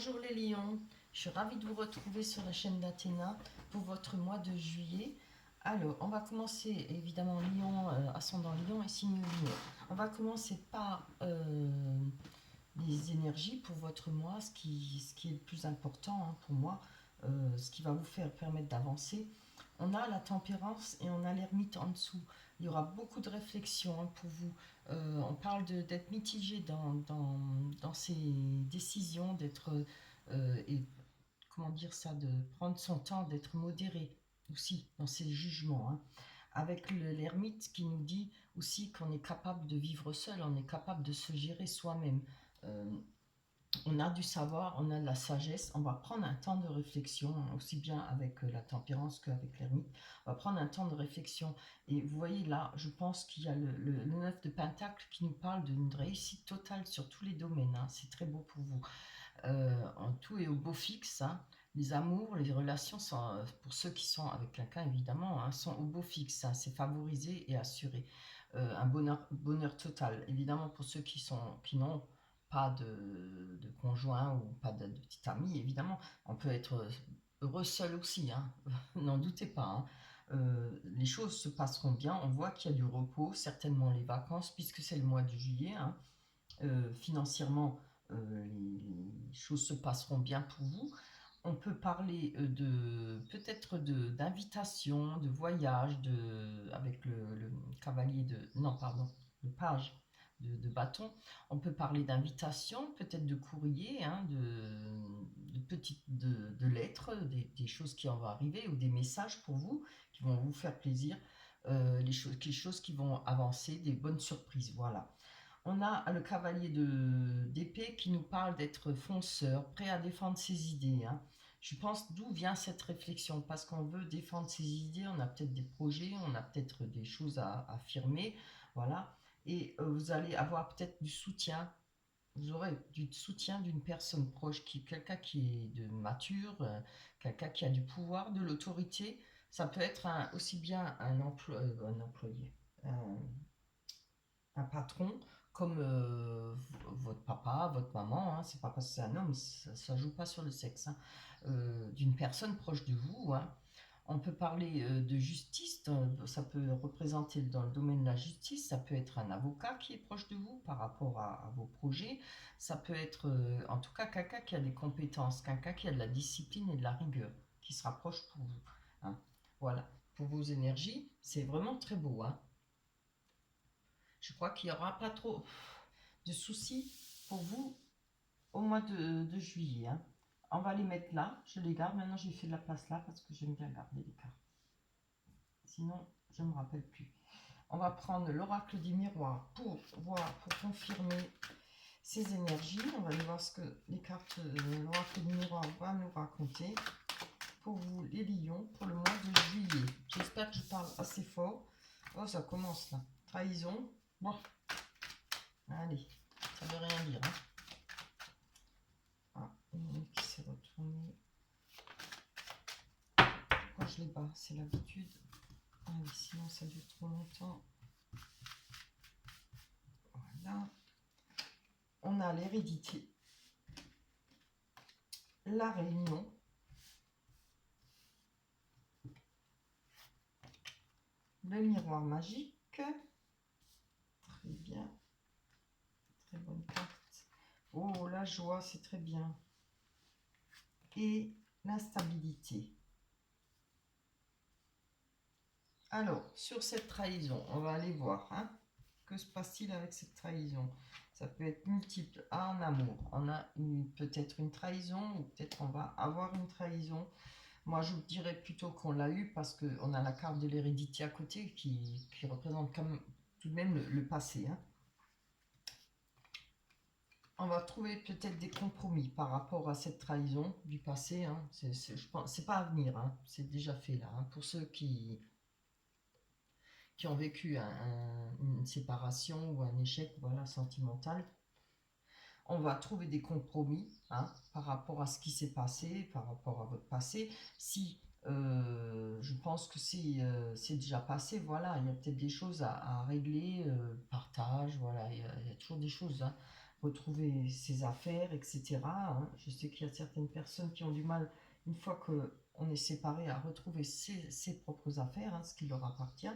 Bonjour les lions, je suis ravie de vous retrouver sur la chaîne d'Athéna pour votre mois de juillet. Alors, on va commencer évidemment lion, ascendant lion et signe lion. On va commencer par les énergies pour votre mois, ce qui est le plus important pour moi, ce qui va vous permettre d'avancer. On a la tempérance et on a l'ermite en dessous. Il y aura beaucoup de réflexions pour vous. On parle d'être mitigé dans ses décisions, d'être et comment dire ça, de prendre son temps, d'être modéré aussi dans ses jugements. Avec l'ermite qui nous dit aussi qu'on est capable de vivre seul, on est capable de se gérer soi-même. Euh, on a du savoir, on a de la sagesse, on va prendre un temps de réflexion, aussi bien avec la tempérance qu'avec l'ermite. On va prendre un temps de réflexion. Et vous voyez là, je pense qu'il y a le 9 de Pentacle qui nous parle d'une réussite totale sur tous les domaines. C'est très beau pour vous. En tout est au beau fixe. Les amours, les relations, sont, pour ceux qui sont avec quelqu'un évidemment, sont au beau fixe. C'est favorisé et assuré. Un bonheur total. Évidemment pour ceux qui n'ont pas de conjoint ou pas de petit ami, évidemment, on peut être heureux seul aussi, n'en doutez pas. Les choses se passeront bien, on voit qu'il y a du repos, certainement les vacances, puisque c'est le mois de juillet. Financièrement, les choses se passeront bien pour vous. On peut parler peut-être d'invitation, de voyage, avec le cavalier de... Non, pardon, le page de bâton. On peut parler d'invitation, peut-être de courrier, de lettres, des choses qui en vont arriver ou des messages pour vous qui vont vous faire plaisir, les choses qui vont avancer, des bonnes surprises, voilà. On a le cavalier d'épée qui nous parle d'être fonceur, prêt à défendre ses idées. Je pense d'où vient cette réflexion, parce qu'on veut défendre ses idées, on a peut-être des projets, on a peut-être des choses à affirmer, voilà. Et vous allez avoir peut-être du soutien, vous aurez du soutien d'une personne proche, quelqu'un qui est de mature, quelqu'un qui a du pouvoir, de l'autorité. Ça peut être aussi bien un employé, un patron, comme votre papa, votre maman, c'est pas parce que c'est un homme, ça joue pas sur le sexe, d'une personne proche de vous. On peut parler de justice, ça peut représenter dans le domaine de la justice, ça peut être un avocat qui est proche de vous par rapport à vos projets, ça peut être en tout cas quelqu'un qui a des compétences, quelqu'un qui a de la discipline et de la rigueur, qui se rapproche pour vous. Voilà, pour vos énergies, c'est vraiment très beau. Je crois qu'il n'y aura pas trop de soucis pour vous au mois de juillet. On va les mettre là, je les garde. Maintenant, j'ai fait de la place là parce que j'aime bien garder les cartes. Sinon, je ne me rappelle plus. On va prendre l'oracle du miroir pour voir, pour confirmer ces énergies. On va aller voir ce que les cartes de l'oracle du miroir va nous raconter pour vous, les lions, pour le mois de juillet. J'espère que je parle assez fort. Oh, ça commence là. Trahison. Bon, allez, ça veut rien dire. Une qui s'est retournée. Pourquoi je les bats? C'est l'habitude. Allez, sinon ça dure trop longtemps. Voilà. On a l'hérédité, la réunion, le miroir magique. Très bien. Très bonne carte. Oh, la joie, c'est très bien. Et l'instabilité. Alors, sur cette trahison, on va aller voir. Que se passe-t-il avec cette trahison? Ça peut être multiple. En amour, on a peut-être une trahison ou peut-être qu'on va avoir une trahison. Moi, je vous dirais plutôt qu'on l'a eu parce qu'on a la carte de l'hérédité à côté qui représente quand même, tout de même le passé. On va trouver peut-être des compromis par rapport à cette trahison du passé. Je pense, c'est pas à venir, c'est déjà fait là. Pour ceux qui ont vécu une séparation ou un échec, voilà, sentimental, on va trouver des compromis par rapport à ce qui s'est passé, par rapport à votre passé. Si je pense que c'est déjà passé, voilà, il y a peut-être des choses à régler, partage, voilà, il y a toujours des choses. retrouver ses affaires, etc. hein. Je sais qu'il y a certaines personnes qui ont du mal, une fois qu'on est séparé, à retrouver ses propres affaires, hein, ce qui leur appartient.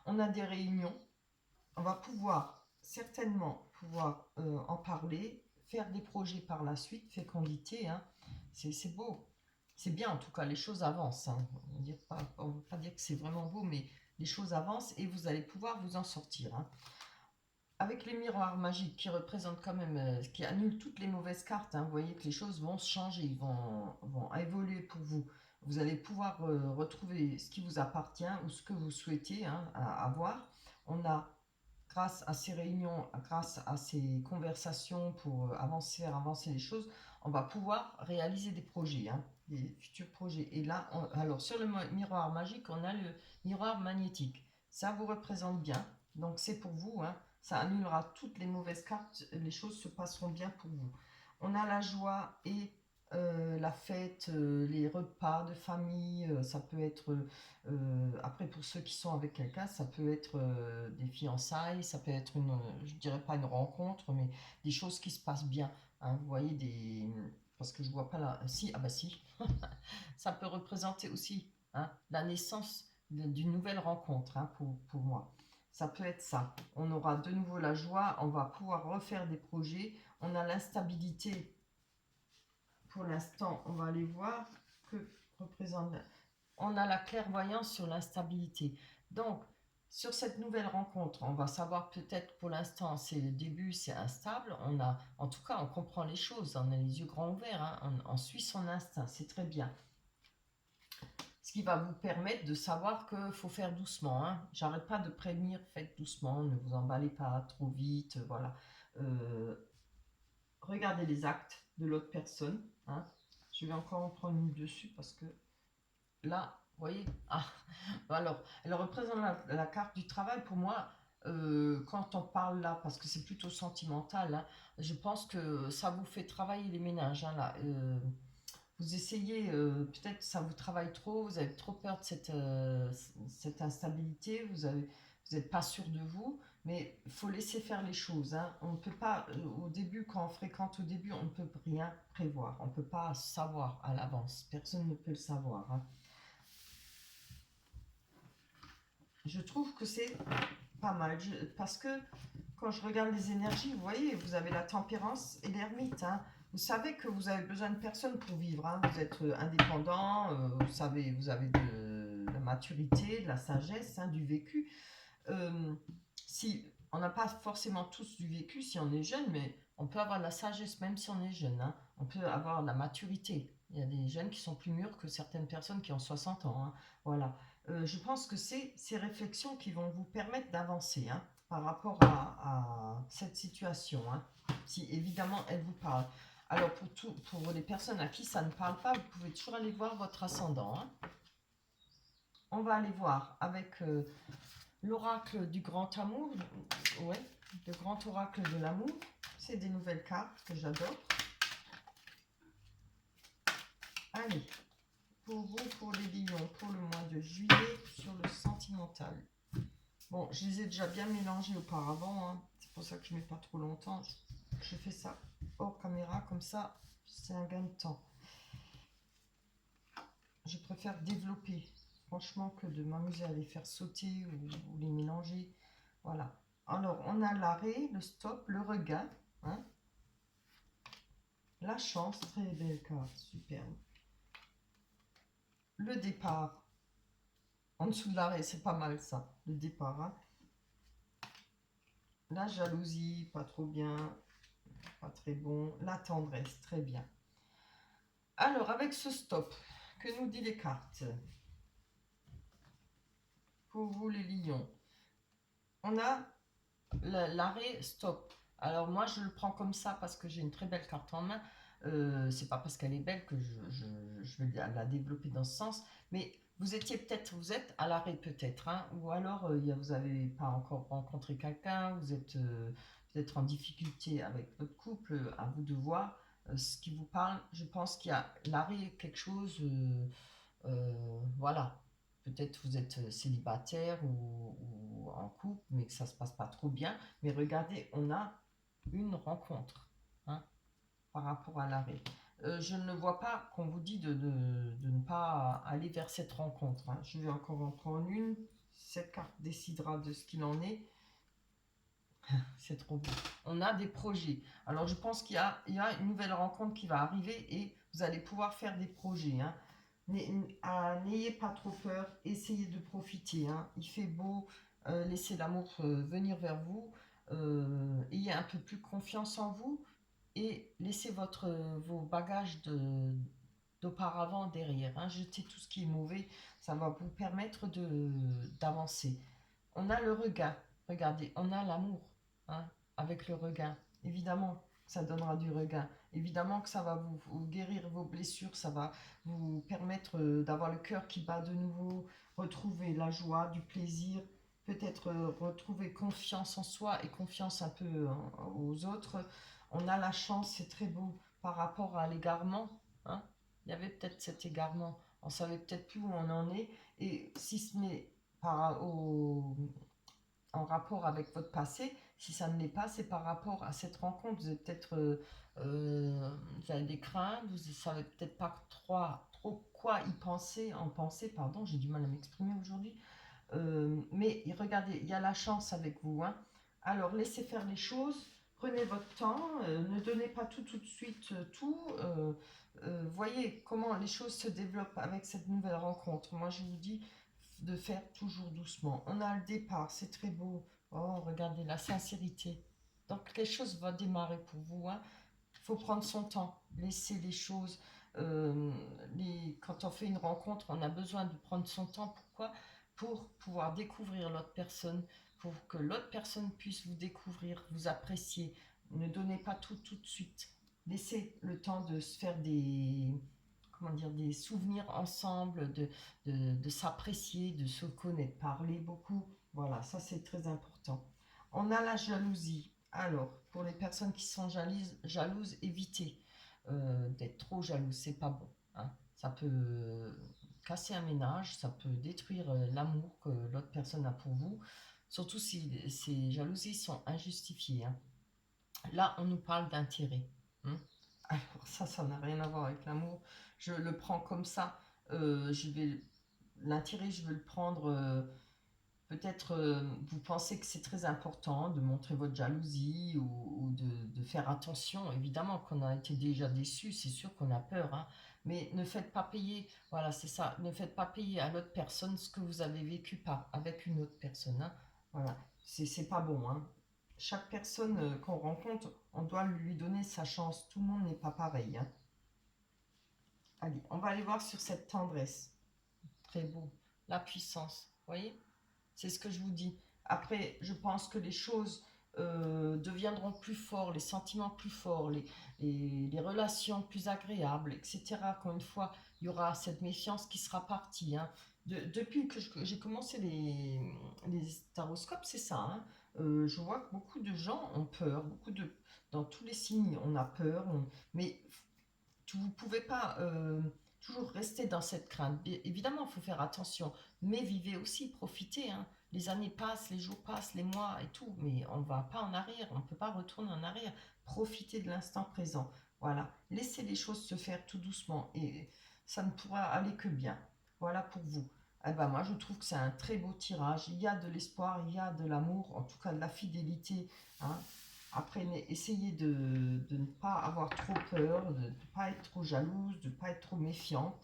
On a des réunions, on va pouvoir certainement en parler, faire des projets par la suite, fécondité, hein. C'est beau, c'est bien en tout cas, les choses avancent. Hein. On ne veut pas dire que c'est vraiment beau, mais les choses avancent et vous allez pouvoir vous en sortir. Hein. Avec les miroirs magiques qui représentent quand même, qui annulent toutes les mauvaises cartes, hein, vous voyez que les choses vont changer, vont évoluer pour vous. Vous allez pouvoir retrouver ce qui vous appartient ou ce que vous souhaitez hein, avoir. On a, grâce à ces réunions, grâce à ces conversations pour faire avancer les choses, on va pouvoir réaliser des projets, hein, des futurs projets. Et là, alors sur le miroir magique, on a le miroir magnétique. Ça vous représente bien, donc c'est pour vous, hein. Ça annulera toutes les mauvaises cartes, les choses se passeront bien pour vous. On a la joie et la fête, les repas de famille, ça peut être, après pour ceux qui sont avec quelqu'un, ça peut être des fiançailles, ça peut être je dirais pas une rencontre, mais des choses qui se passent bien. Hein, vous voyez, parce que je vois pas là, si, ah bah si, ça peut représenter aussi hein, la naissance d'une nouvelle rencontre hein, pour moi. Ça peut être ça. On aura de nouveau la joie, on va pouvoir refaire des projets. On a l'instabilité. Pour l'instant, on va aller voir que représente. On a la clairvoyance sur l'instabilité. Donc, sur cette nouvelle rencontre, on va savoir peut-être pour l'instant, c'est le début, c'est instable. En tout cas, on comprend les choses, on a les yeux grands ouverts, hein, on suit son instinct, c'est très bien. Ce qui va vous permettre de savoir qu'il faut faire doucement. Hein. J'arrête pas de prévenir, faites doucement, ne vous emballez pas trop vite. Voilà. Regardez les actes de l'autre personne. Hein. Je vais encore en prendre une dessus parce que là, vous voyez, alors, elle représente la carte du travail. Pour moi, quand on parle là, parce que c'est plutôt sentimental, hein, je pense que ça vous fait travailler les ménages. Hein, là, vous essayez, peut-être ça vous travaille trop, vous avez trop peur de cette instabilité, vous n'êtes pas sûr de vous, mais il faut laisser faire les choses. Hein. On ne peut pas, au début, quand on fréquente au début, on ne peut rien prévoir, on ne peut pas savoir à l'avance, personne ne peut le savoir. Hein. Je trouve que c'est pas mal, parce que quand je regarde les énergies, vous voyez, vous avez la tempérance et l'ermite. Hein. Vous savez que vous avez besoin de personne pour vivre. Hein. Vous êtes indépendant, vous avez de la maturité, de la sagesse, hein, du vécu. Si on n'a pas forcément tous du vécu si on est jeune, mais on peut avoir de la sagesse même si on est jeune. Hein. On peut avoir de la maturité. Il y a des jeunes qui sont plus mûrs que certaines personnes qui ont 60 ans. Hein. Voilà. Je pense que c'est ces réflexions qui vont vous permettre d'avancer hein, par rapport à cette situation. Hein. Si évidemment elle vous parle. Alors pour les personnes à qui ça ne parle pas, vous pouvez toujours aller voir votre ascendant. Hein. On va aller voir avec l'oracle du grand amour. Ouais, le grand oracle de l'amour. C'est des nouvelles cartes que j'adore. Allez, pour vous, pour les lions, pour le mois de juillet, sur le sentimental. Bon, je les ai déjà bien mélangés auparavant, hein. C'est pour ça que je ne mets pas trop longtemps. Je fais ça hors caméra, comme ça, c'est un gain de temps. Je préfère développer, franchement, que de m'amuser à les faire sauter ou les mélanger. Voilà. Alors, on a l'arrêt, le stop, le regain. Hein. La chance, très belle carte, superbe. Le départ. En dessous de l'arrêt, c'est pas mal ça, le départ. Hein. La jalousie, pas trop bien, pas très bon. La tendresse, très bien. Alors, avec ce stop, que nous dit les cartes? Pour vous les lions, on a l'arrêt stop. Alors moi, je le prends comme ça parce que j'ai une très belle carte en main. C'est pas parce qu'elle est belle que je vais la développer dans ce sens, mais vous êtes à l'arrêt peut-être, hein, ou alors vous n'avez pas encore rencontré quelqu'un, vous êtes peut-être en difficulté avec votre couple, à vous de voir ce qui vous parle. Je pense qu'il y a l'arrêt quelque chose, voilà. Peut-être vous êtes célibataire ou en couple, mais que ça se passe pas trop bien. Mais regardez, on a une rencontre, hein, par rapport à l'arrêt. Je ne vois pas qu'on vous dit de ne pas aller vers cette rencontre, hein. Je vais encore en prendre une. Cette carte décidera de ce qu'il en est. C'est trop beau. On a des projets. Alors, je pense qu'il y a une nouvelle rencontre qui va arriver et vous allez pouvoir faire des projets, hein. N'ayez pas trop peur, essayez de profiter, hein. Il fait beau, laissez l'amour venir vers vous, ayez un peu plus confiance en vous et laissez vos bagages d'auparavant derrière, hein. Jetez tout ce qui est mauvais, ça va vous permettre d'avancer. On a le regain, regardez, on a l'amour, hein, avec le regain. Évidemment, ça donnera du regain. Évidemment que ça va vous guérir vos blessures, ça va vous permettre d'avoir le cœur qui bat de nouveau, retrouver la joie, du plaisir, peut-être retrouver confiance en soi et confiance un peu aux autres. On a la chance, c'est très beau par rapport à l'égarement, hein. Il y avait peut-être cet égarement, on savait peut-être plus où on en est, et si ce n'est en rapport avec votre passé, si ça ne l'est pas, c'est par rapport à cette rencontre. Vous avez peut-être vous avez des craintes, vous ne savez peut-être pas trop quoi en penser, pardon, j'ai du mal à m'exprimer aujourd'hui. Mais regardez, il y a la chance avec vous, hein. Alors laissez faire les choses, prenez votre temps, ne donnez pas tout de suite, voyez comment les choses se développent avec cette nouvelle rencontre. Moi je vous dis de faire toujours doucement. On a le départ, c'est très beau. Oh, regardez la sincérité. Donc les choses vont démarrer pour vous, hein. Il faut prendre son temps, laisser les choses. euh, Quand on fait une rencontre, on a besoin de prendre son temps. Pourquoi? Pour pouvoir découvrir l'autre personne, pour que l'autre personne puisse vous découvrir, vous apprécier. Ne donnez pas tout de suite. Laissez le temps de se faire comment dire, des souvenirs ensemble, de s'apprécier, de se connaître, parler beaucoup. Voilà, ça c'est très important. On a la jalousie. Alors, pour les personnes qui sont jalouses, évitez d'être trop jaloux, c'est pas bon, hein. Ça peut casser un ménage, ça peut détruire l'amour que l'autre personne a pour vous, surtout si ces jalousies sont injustifiées, hein. Là, on nous parle d'intérêt, hein. Alors ça n'a rien à voir avec l'amour. Je le prends comme ça. L'intérêt, je vais le prendre. Peut-être vous pensez que c'est très important de montrer votre jalousie ou de faire attention. Évidemment qu'on a été déjà déçu, c'est sûr qu'on a peur, hein. Mais ne faites pas payer, voilà, c'est ça, ne faites pas payer à l'autre personne ce que vous avez vécu avec une autre personne, hein. Voilà, c'est pas bon, hein. Chaque personne qu'on rencontre, on doit lui donner sa chance. Tout le monde n'est pas pareil, hein. Allez, on va aller voir sur cette tendresse. Très beau. La puissance, vous voyez? C'est ce que je vous dis. Après, je pense que les choses deviendront plus fortes, les sentiments plus forts, les relations plus agréables, etc. Quand une fois, il y aura cette méfiance qui sera partie, hein. Depuis que j'ai commencé les taroscopes, c'est ça, hein. Je vois que beaucoup de gens ont peur, dans tous les signes, on a peur, mais vous ne pouvez pas toujours rester dans cette crainte. Évidemment, il faut faire attention, mais vivez aussi, profitez, hein. Les années passent, les jours passent, les mois et tout, mais on ne va pas en arrière, on ne peut pas retourner en arrière. Profitez de l'instant présent. Voilà, laissez les choses se faire tout doucement et ça ne pourra aller que bien. Voilà pour vous. Eh ben moi, je trouve que c'est un très beau tirage. Il y a de l'espoir, il y a de l'amour, en tout cas de la fidélité, hein. Après, essayez de ne pas avoir trop peur, de ne pas être trop jalouse, de ne pas être trop méfiante,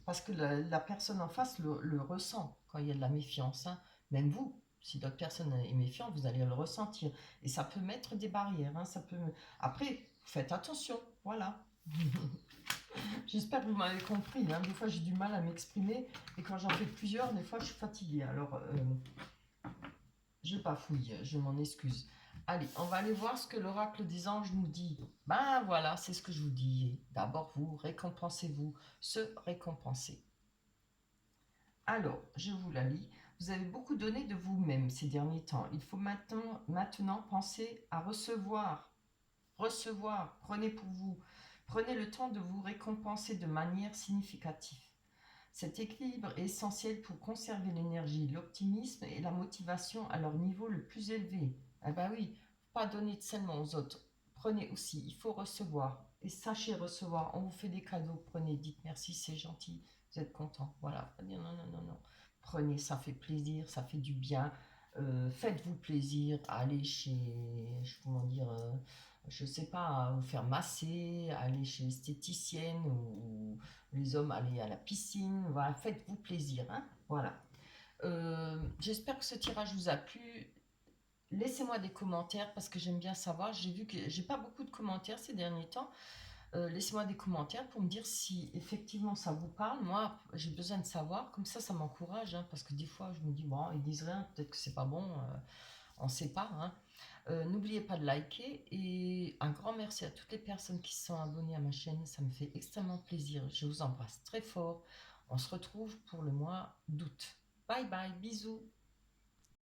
parce que la personne en face le ressent quand il y a de la méfiance, hein. Même vous, si d'autres personne est méfiante, vous allez le ressentir. Et ça peut mettre des barrières, hein. Après, faites attention, voilà. J'espère que vous m'avez compris, hein. Des fois, j'ai du mal à m'exprimer, et quand j'en fais plusieurs, des fois, je suis fatiguée. Alors, je bafouille, je m'en excuse. Allez, on va aller voir ce que l'oracle des anges nous dit. Ben voilà, c'est ce que je vous dis. D'abord, vous récompensez-vous, se récompenser. Alors, je vous la lis. Vous avez beaucoup donné de vous-même ces derniers temps. Il faut maintenant penser à recevoir. Recevoir, prenez pour vous. Prenez le temps de vous récompenser de manière significative. Cet équilibre est essentiel pour conserver l'énergie, l'optimisme et la motivation à leur niveau le plus élevé. Ah bah oui, pas donner de seulement aux autres. Prenez aussi, il faut recevoir. Et sachez recevoir. On vous fait des cadeaux, prenez, dites merci, c'est gentil, vous êtes content. Voilà. Non, non, non, non, non. Prenez, ça fait plaisir, ça fait du bien. Faites-vous plaisir, allez chez, comment dire, je sais pas, vous faire masser, aller chez l'esthéticienne ou les hommes aller à la piscine. Voilà, faites-vous plaisir, hein. Voilà. J'espère que ce tirage vous a plu. Laissez-moi des commentaires parce que j'aime bien savoir. J'ai vu que j'ai pas beaucoup de commentaires ces derniers temps. Laissez-moi des commentaires pour me dire si effectivement ça vous parle. Moi, j'ai besoin de savoir. Comme ça m'encourage. Hein, parce que des fois, je me dis, bon, ils disent rien, peut-être que c'est pas bon. On ne sait pas. Hein. N'oubliez pas de liker. Et un grand merci à toutes les personnes qui se sont abonnées à ma chaîne. Ça me fait extrêmement plaisir. Je vous embrasse très fort. On se retrouve pour le mois d'août. Bye bye, bisous.